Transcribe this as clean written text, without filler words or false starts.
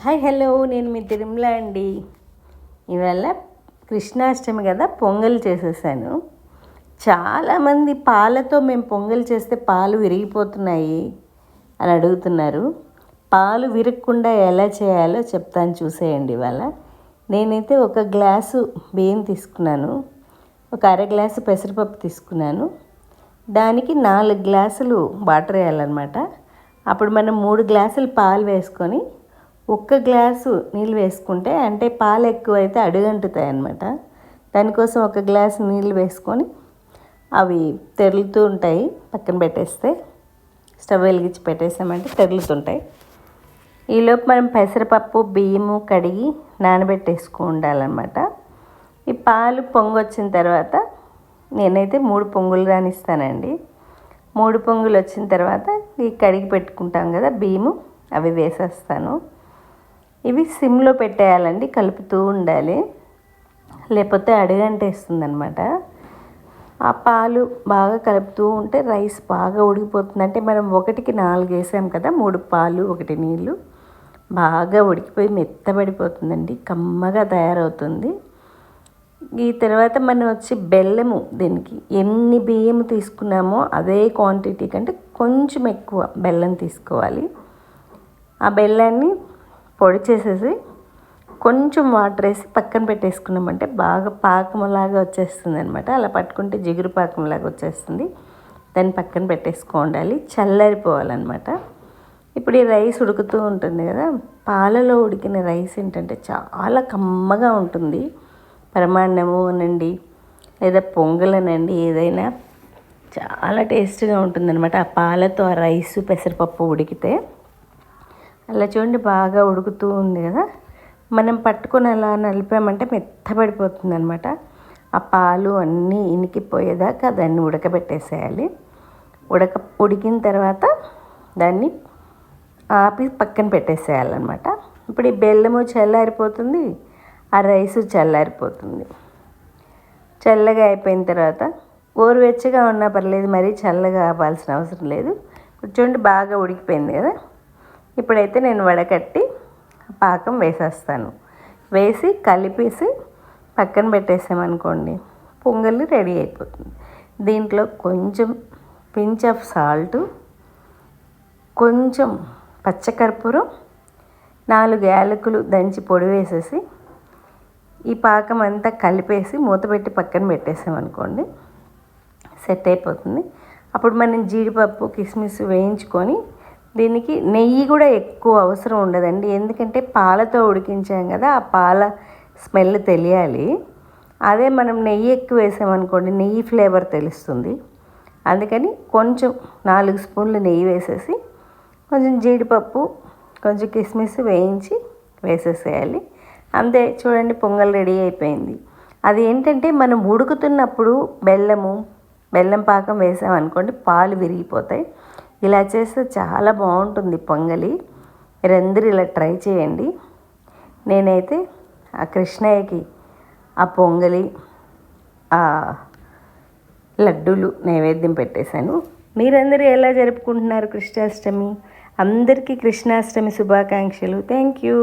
Hi hello, నేను మీ తిరుమల అండి. ఇవాళ కృష్ణాష్టమి కదా, పొంగల్ చేసేసాను. చాలామంది పాలతో మేము పొంగల్ చేస్తే పాలు విరిగిపోతున్నాయి అని అడుగుతున్నారు. పాలు విరగకుండా ఎలా చేయాలో చెప్తాను, చూసేయండి. ఇవాళ నేనైతే ఒక గ్లాసు బియ్యం తీసుకున్నాను, ఒక అర గ్లాసు పెసరపప్పు తీసుకున్నాను. దానికి 4 గ్లాసులు వాటర్ వేయాలన్నమాట. అప్పుడు మనం 3 గ్లాసులు పాలు వేసుకొని 1 గ్లాసు నీళ్ళు వేసుకుంటే, అంటే పాలు ఎక్కువైతే అడుగంటుతాయి అన్నమాట. దానికోసం 1 గ్లాసు నీళ్ళు వేసుకొని అవి తెరులుతూ ఉంటాయి. పక్కన పెట్టేస్తే, స్టవ్ వెలిగించి పెట్టేసామంటే తెరులుతుంటాయి. ఈలోపు మనం పెసరపప్పు బియ్యము కడిగి నానబెట్టేసుకు ఉండాలన్నమాట. ఈ పాలు పొంగొచ్చిన తర్వాత నేనైతే 3 పొంగులు రానిస్తానండి. 3 పొంగులు వచ్చిన తర్వాత ఈ కడిగి పెట్టుకుంటాం కదా బియ్యము, అవి వేసేస్తాను. ఇవి సిమ్లో పెట్టేయాలండి, కలుపుతూ ఉండాలి, లేకపోతే అడుగంటేస్తుంది అనమాట. ఆ పాలు బాగా కలుపుతూ ఉంటే రైస్ బాగా ఉడికిపోతుంది. అంటే మనం 1కి 4 వేసాం కదా, 3 పాలు 1 నీళ్ళు, బాగా ఉడికిపోయి మెత్తబడిపోతుందండి, కమ్మగా తయారవుతుంది. ఈ తర్వాత మనం వచ్చి బెల్లము, దీనికి ఎన్ని బియ్యం తీసుకున్నామో అదే క్వాంటిటీ కంటే కొంచెం ఎక్కువ బెల్లం తీసుకోవాలి. ఆ బెల్లాన్ని పొడి చేసేసి కొంచెం వాటర్ వేసి పక్కన పెట్టేసుకున్నామంటే బాగా పాకంలాగా వచ్చేస్తుంది అనమాట. అలా పట్టుకుంటే జిగురు పాకంలాగా వచ్చేస్తుంది. దాన్ని పక్కన పెట్టేసుకోవాలి, చల్లారిపోవాలన్నమాట. ఇప్పుడు ఈ రైస్ ఉడుకుతూ ఉంటుంది కదా, పాలలో ఉడికిన రైస్ ఏంటంటే చాలా కమ్మగా ఉంటుంది. పరమాన్నము అనండి, లేదా పొంగల్ అనండి, ఏదైనా చాలా టేస్ట్గా ఉంటుందన్నమాట. ఆ పాలతో ఆ రైసు పెసరపప్పు ఉడికితే. అలా చూడండి, బాగా ఉడుకుతూ ఉంది కదా, మనం పట్టుకొని అలా నలిపామంటే మెత్తబడిపోతుంది అనమాట. ఆ పాలు అన్నీ ఇనికిపోయేదాకా దాన్ని ఉడకబెట్టేసేయాలి. ఉడికిన తర్వాత దాన్ని ఆపి పక్కన పెట్టేసేయాలన్నమాట. ఇప్పుడు ఈ బెల్లము చల్లారిపోతుంది, ఆ రైసు చల్లారిపోతుంది. చల్లగా అయిపోయిన తర్వాత గోరువెచ్చగా ఉన్నా పర్లేదు, మరీ చల్లగా అవ్వాల్సిన అవసరం లేదు. ఇప్పుడు చూడండి, బాగా ఉడికిపోయింది కదా. ఇప్పుడైతే నేను వడకట్టి పాకం వేసేస్తాను. వేసి కలిపేసి పక్కన పెట్టేసామనుకోండి, పొంగల్ రెడీ అయిపోతుంది. దీంట్లో కొంచెం పించ్ ఆఫ్ సాల్టు, కొంచెం పచ్చకర్పూరం, 4 యాలకులు దంచి పొడి వేసేసి ఈ పాకం అంతా కలిపేసి మూతపెట్టి పక్కన పెట్టేసామనుకోండి, సెట్ అయిపోతుంది. అప్పుడు మనం జీడిపప్పు కిస్మిస్ వేయించుకొని, దీనికి నెయ్యి కూడా ఎక్కువ అవసరం ఉండదండి, ఎందుకంటే పాలతో ఉడికించాం కదా, ఆ పాల స్మెల్ తెలియాలి. అదే మనం నెయ్యి ఎక్కువ వేసామనుకోండి, నెయ్యి ఫ్లేవర్ తెలుస్తుంది. అందుకని కొంచెం 4 స్పూన్లు నెయ్యి వేసేసి, కొంచెం జీడిపప్పు, కొంచెం కిస్మిస్ వేయించి వేసేసేయాలి. అంతే, చూడండి, పొంగల్ రెడీ అయిపోయింది. అది ఏంటంటే మనం ఉడుకుతున్నప్పుడు బెల్లం పాకం వేసామనుకోండి, పాలు విరిగిపోతాయి. ఇలా చేస్తే చాలా బాగుంటుంది పొంగలి. మీరందరూ ఇలా ట్రై చేయండి. నేనైతే ఆ కృష్ణయ్యకి ఆ పొంగలి, ఆ లడ్డూలు నైవేద్యం పెట్టేశాను. మీరందరూ ఎలా జరుపుకుంటున్నారు కృష్ణాష్టమి? అందరికీ కృష్ణాష్టమి శుభాకాంక్షలు. Thank you.